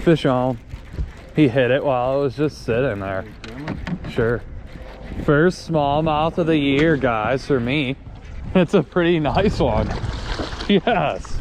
Fish on. He hit it while it was just sitting there. Sure. First smallmouth of the year, guys, for me. It's a pretty nice one. Yes.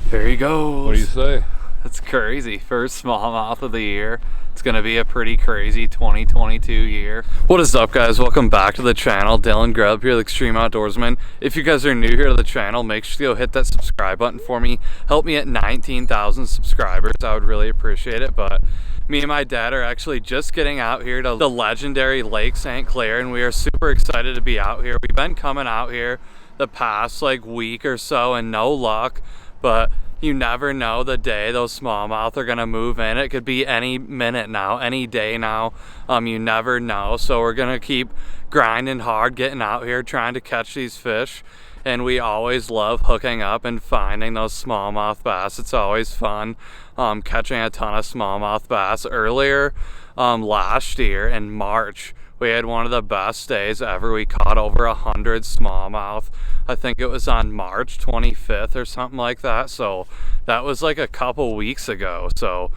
There he goes. What do you say? That's crazy. First smallmouth of the year. It's gonna be a pretty crazy 2022 year. What is up, guys? Welcome back to the channel. Dylan Grubb here with Extreme.Outdoorsmen. If you guys are new here to the channel, make sure to go hit that subscribe button for me. Help me at 19,000 subscribers. I would really appreciate it. But me and my dad are actually just getting out here to the legendary Lake St. Clair, and we are super excited to be out here. We've been coming out here the past like week or so and no luck, but you never know the day those smallmouth are gonna move in. It could be any minute now, any day now. You never know. So we're gonna keep grinding hard, getting out here, trying to catch these fish. And we always love hooking up and finding those smallmouth bass. It's always fun catching a ton of smallmouth bass. Earlier last year in March, we had one of the best days ever. We caught over 100 smallmouth. I think it was on March 25th or something like that. So that was like a couple weeks ago. So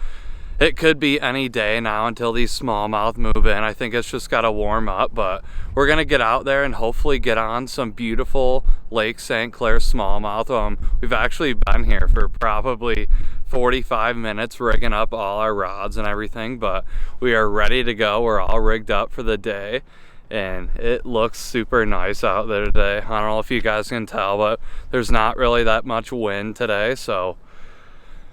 it could be any day now until these smallmouth move in. I think it's just got to warm up, but we're going to get out there and hopefully get on some beautiful Lake St. Clair smallmouth. We've actually been here for probably 45 minutes rigging up all our rods and everything, but we are ready to go. We're all rigged up for the day and it looks super nice out there today. I don't know if you guys can tell, but there's not really that much wind today, so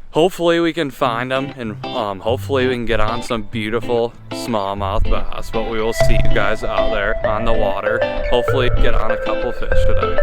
hopefully we can find them and hopefully we can get on some beautiful smallmouth bass. But we will see you guys out there on the water. Hopefully get on a couple fish today.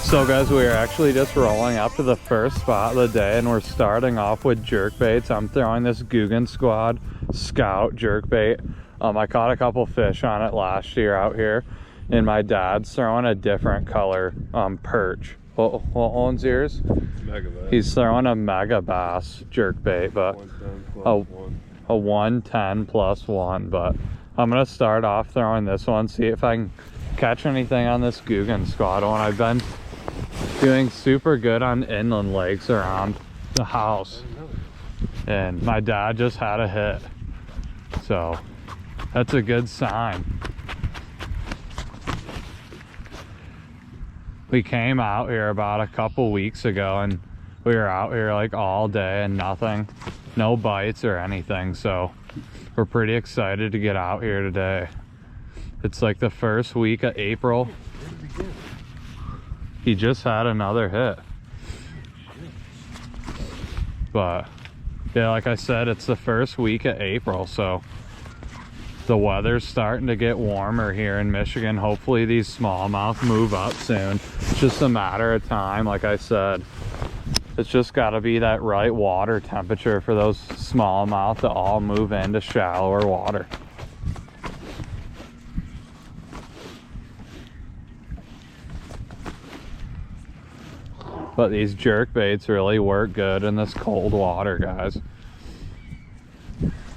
So guys, we are actually just rolling up to the first spot of the day and we're starting off with jerkbaits. I'm throwing this Guggen Squad Scout jerkbait. I caught a couple fish on it last year out here, and my dad's throwing a different color perch. What one's yours? Mega bass. He's throwing a mega bass jerkbait, but a 110 plus one. But I'm gonna start off throwing this one, see if I can catch anything on this Guggen Squad one. I've been doing super good on inland lakes around the house, and my dad just had a hit, so that's a good sign. We came out here about a couple weeks ago and we were out here like all day and nothing, no bites or anything, so we're pretty excited to get out here today. It's like the first week of April. He just had another hit. But yeah, like I said, it's the first week of April, so the weather's starting to get warmer here in Michigan. Hopefully these smallmouth move up soon. It's just a matter of time. Like I said, it's just got to be that right water temperature for those smallmouth to all move into shallower water. But these jerk baits really work good in this cold water, guys.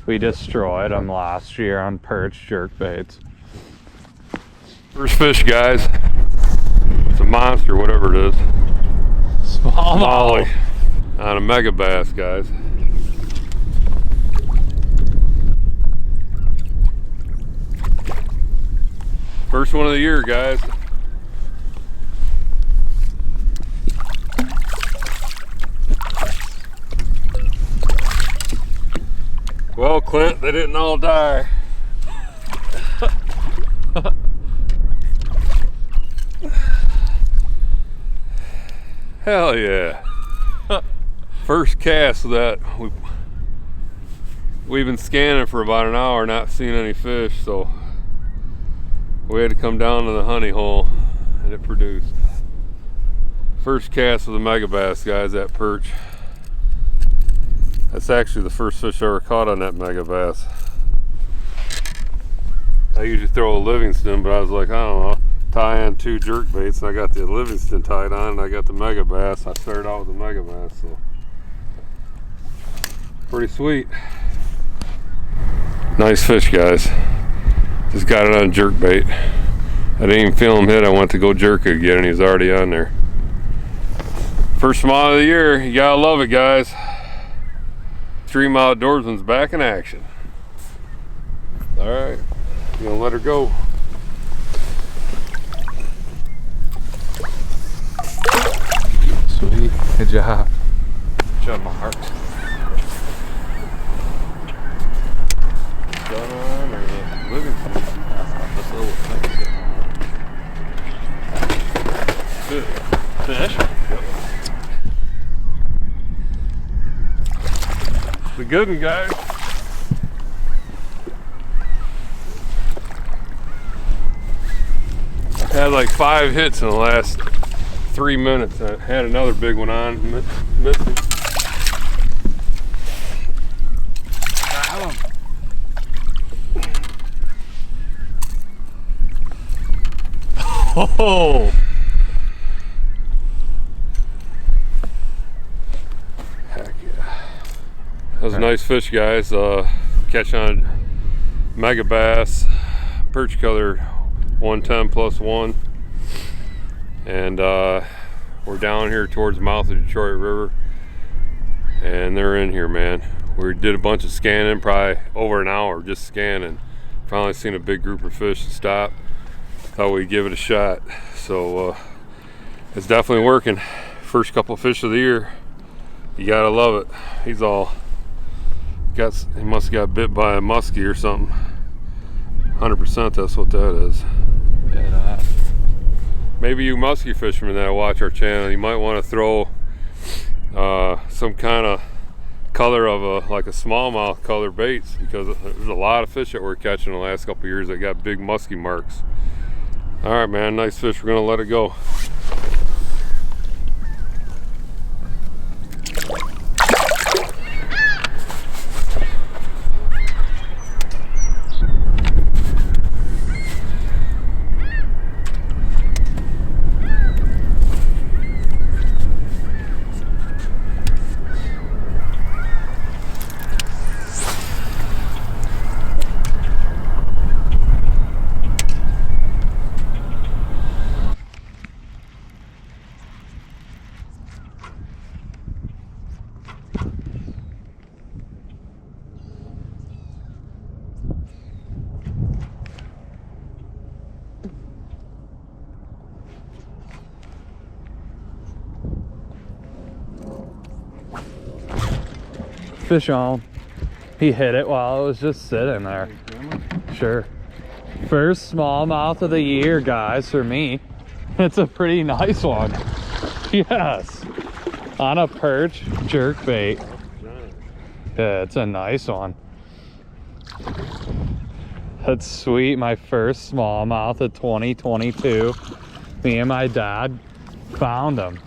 We destroyed them last year on perch jerk baits. First fish, guys. It's a monster, whatever it is. Smallmouth on a mega bass, guys. First one of the year, guys. Well, Clint, they didn't all die. Hell yeah. First cast of that, we've been scanning for about an hour, not seeing any fish, so we had to come down to the honey hole, and it produced. First cast of the mega bass, guys, that perch. That's actually the first fish I ever caught on that mega bass. I usually throw a Livingston, but I was like, I don't know, tie on 2 jerk baits, and I got the Livingston tied on, and I got the mega bass. I started out with the mega bass, so pretty sweet. Nice fish, guys. Just got it on jerk bait. I didn't even feel him hit. I went to go jerk it again, and he's already on there. First small of the year. You gotta love it, guys. Extreme Outdoorsman's back in action. All right, you gonna let her go. Sweet, good job. Good job, Mark. Gun on or the Livingston? This little thing. Good fish. Yep. The good one, guys. I've had like 5 hits in the last 3 minutes. I had another big one on, missed it. Oh! Heck yeah. That was a nice fish, guys. Catch on mega bass, perch color 110 plus 1. And we're down here towards the mouth of Detroit River. And they're in here, man. We did a bunch of scanning, probably over an hour just scanning. Finally seen a big group of fish stop. Thought we'd give it a shot. So it's definitely working. First couple of fish of the year. You gotta love it. He must have got bit by a muskie or something. 100% that's what that is. Yeah, Maybe you muskie fishermen that watch our channel, you might want to throw some kind of color of like a smallmouth color baits, because there's a lot of fish that we're catching the last couple of years that got big musky marks. All right, man, nice fish. We're gonna let it go. fish on. He hit it while it was just sitting there. Sure. First smallmouth of the year, guys, for me. It's a pretty nice one. Yes. On a perch jerk bait. Yeah, it's a nice one. That's sweet. My first smallmouth of 2022. Me and my dad found him.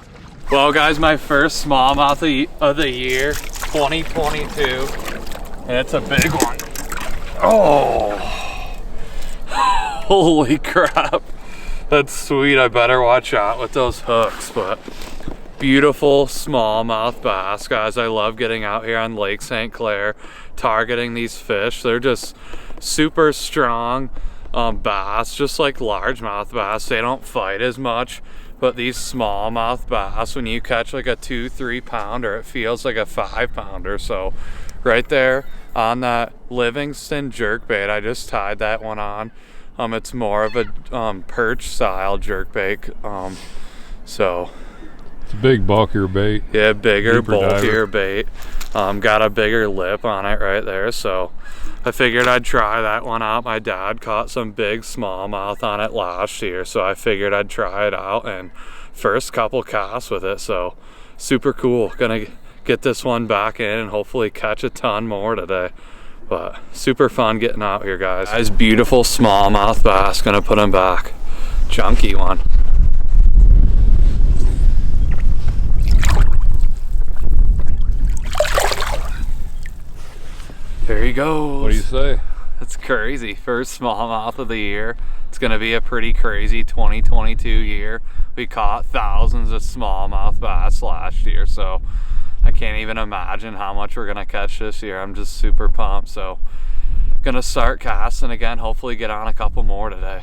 Well, guys, my first smallmouth of the year, 2022. And it's a big one. Oh. Holy crap. That's sweet. I better watch out with those hooks, but beautiful smallmouth bass, guys. I love getting out here on Lake St. Clair, targeting these fish. They're just super strong bass, just like largemouth bass. They don't fight as much, but these smallmouth bass, when you catch like a 2-3 pounder, it feels like a 5 pounder. So right there on that Livingston jerkbait, I just tied that one on. It's more of a perch style jerkbait. So it's a big, bulkier bait. Yeah, bigger, Deeper bulkier diver. bait. Got a bigger lip on it right there. So I figured I'd try that one out. My dad caught some big smallmouth on it last year, so I figured I'd try it out, and first couple casts with it. So super cool. Gonna get this one back in and hopefully catch a ton more today. But super fun getting out here, guys. Guys, beautiful smallmouth bass, gonna put him back. Chunky one. There he goes. What do you say? That's crazy. First smallmouth of the year. It's gonna be a pretty crazy 2022 year. We caught thousands of smallmouth bass last year, so I can't even imagine how much we're gonna catch this year. I'm just super pumped. So gonna start casting again, hopefully get on a couple more today.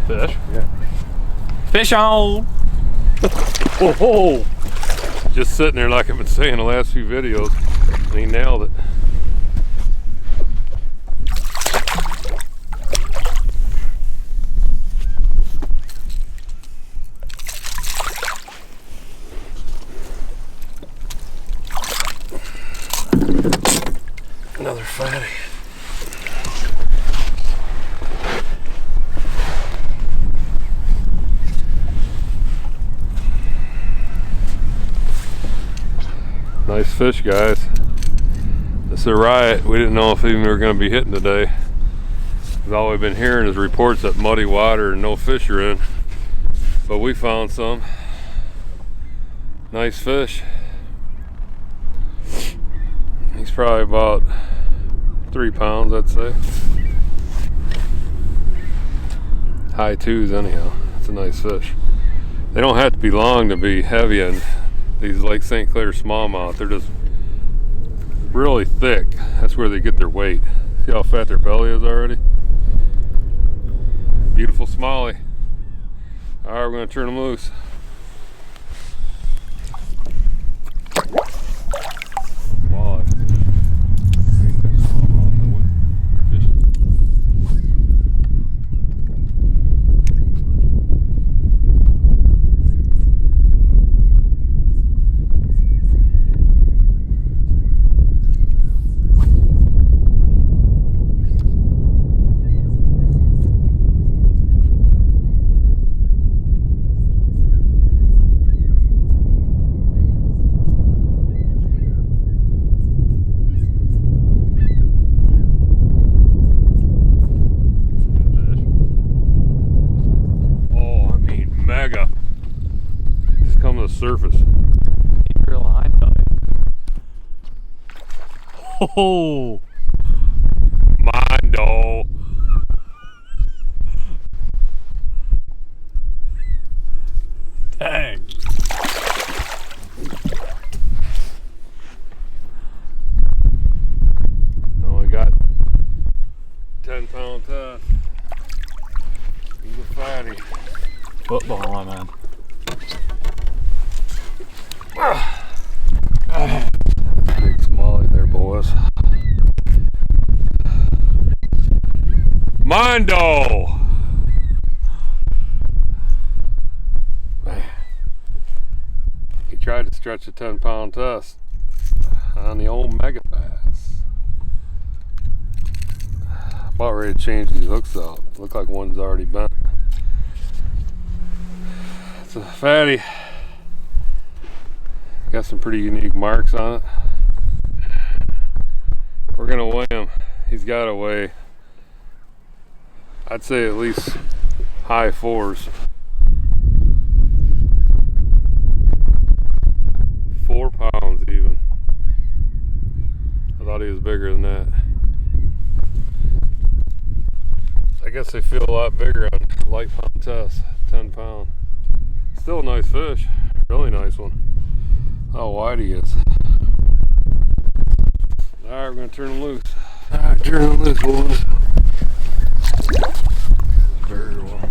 Fish? Yeah. Fish on! Whoa! Just sitting there like I've been saying the last few videos, and he nailed it. Another fatty. Nice fish, guys. It's a riot. We didn't know if even we were going to be hitting today. All we've been hearing is reports that muddy water and no fish are in. But we found some. Nice fish. He's probably about 3 pounds, I'd say. High twos anyhow. It's a nice fish. They don't have to be long to be heavy, and these Lake St. Clair smallmouth, they're just really thick. That's where they get their weight. See how fat their belly is already? Beautiful smallie. All right, we're gonna turn them loose. Walleye. Surface. Keep your line tight. Oh, Mondo. dang. Only got 10-pound test. He's a fatty. Football, man. Big smallie there, boys. Mondo! Man. He tried to stretch a 10-pound test on the old mega bass. About ready to change these hooks out. Look like one's already bent. It's a fatty. Got some pretty unique marks on it. We're gonna weigh him. He's got to weigh, I'd say at least high 4s. 4 pounds even. I thought he was bigger than that. I guess they feel a lot bigger on light pound tests. 10 pound. Still a nice fish. Really nice one. How wide he is. Alright, we're going to turn him loose. Alright, turn him loose, boys. Very well.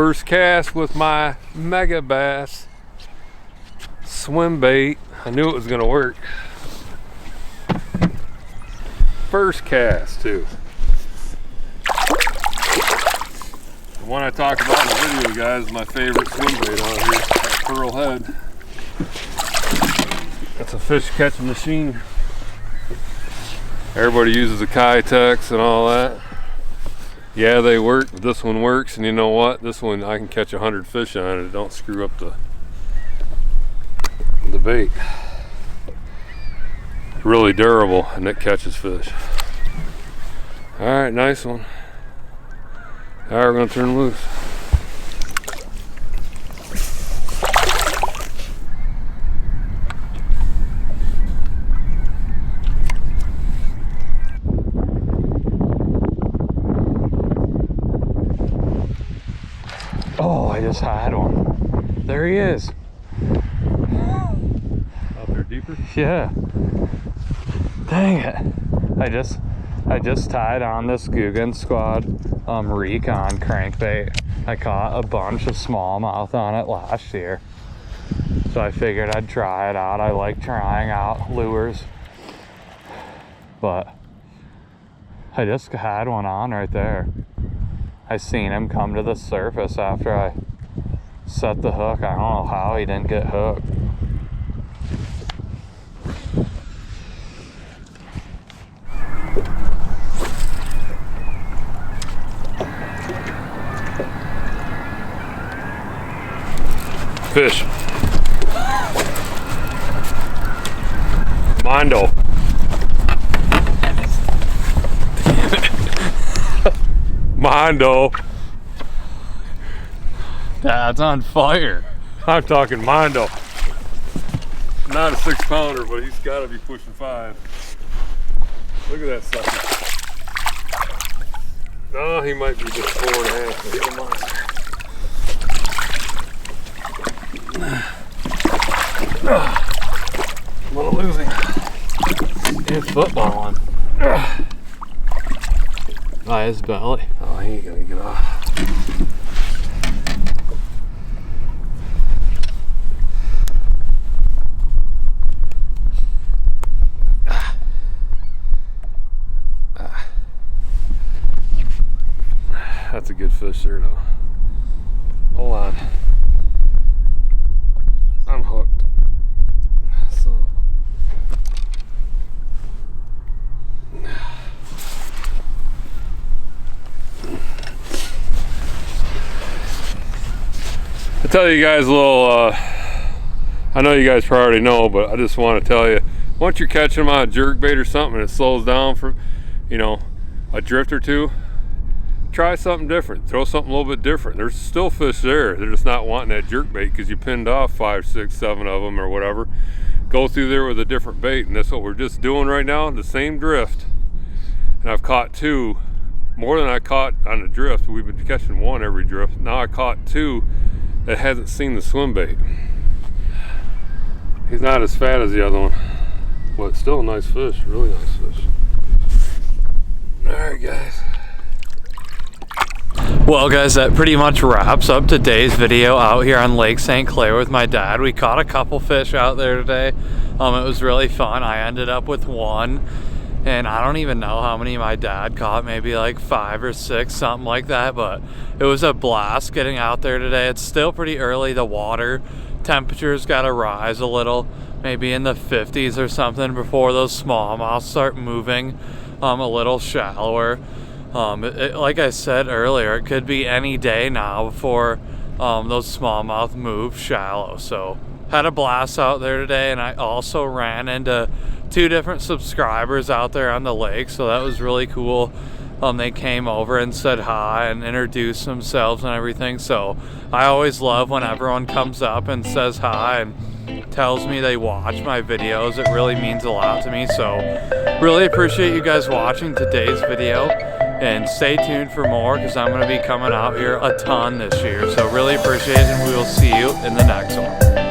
First cast with my Mega Bass swim bait. I knew it was gonna work. First cast too. The one I talked about in the video, guys, is my favorite swim bait on here. That pearl head. That's a fish catching machine. Everybody uses the Kitex and all that. Yeah, they work, but this one works, and you know what? This one, I can catch 100 fish on it. It don't screw up the bait. Really durable, and it catches fish. All right, nice one. All right, we're gonna turn loose. Oh, I just had one. There he is. Out there deeper? Yeah. Dang it. I just tied on this Guggen Squad Recon crankbait. I caught a bunch of smallmouth on it last year. So I figured I'd try it out. I like trying out lures. But I just had one on right there. I seen him come to the surface after I set the hook. I don't know how he didn't get hooked. Fish. Mondo. Mondo. Dad's on fire. I'm talking Mondo. Not a 6-pounder, but he's got to be pushing 5. Look at that sucker. No, he might be just 4.5. But he's a monster. I'm gonna lose him. He's footballing. By his belly. Oh, he ain't gonna get off. That's a good fish there, though. Hold on. I'm hooked. So. I'll tell you guys a little, I know you guys probably already know, but I just want to tell you, once you're catching them on a jerkbait or something and it slows down for, you know, a drift or two, try something different. Throw something a little bit different. There's still fish there. They're just not wanting that jerkbait because you pinned off 5, 6, 7 of them or whatever. Go through there with a different bait, and that's what we're just doing right now, the same drift. And I've caught 2, more than I caught on the drift. We've been catching 1 every drift. Now I caught 2 that hasn't seen the swim bait. He's not as fat as the other one, but still a nice fish, really nice fish. All right, guys. Well guys, that pretty much wraps up today's video out here on Lake St. Clair with my dad. We caught a couple fish out there today. It was really fun. I ended up with 1, and I don't even know how many my dad caught, maybe like 5 or 6, something like that, but it was a blast getting out there today. It's still pretty early. The water temperature's got to rise a little, maybe in the 50s or something, before those smallmouth start moving a little shallower. Like I said earlier, it could be any day now before those smallmouth move shallow. So had a blast out there today, and I also ran into 2 different subscribers out there on the lake, so that was really cool. They came over and said hi and introduced themselves and everything. So I always love when everyone comes up and says hi and tells me they watch my videos. It really means a lot to me. So really appreciate you guys watching today's video, and stay tuned for more because I'm going to be coming out here a ton this year. So really appreciate it, and we will see you in the next one.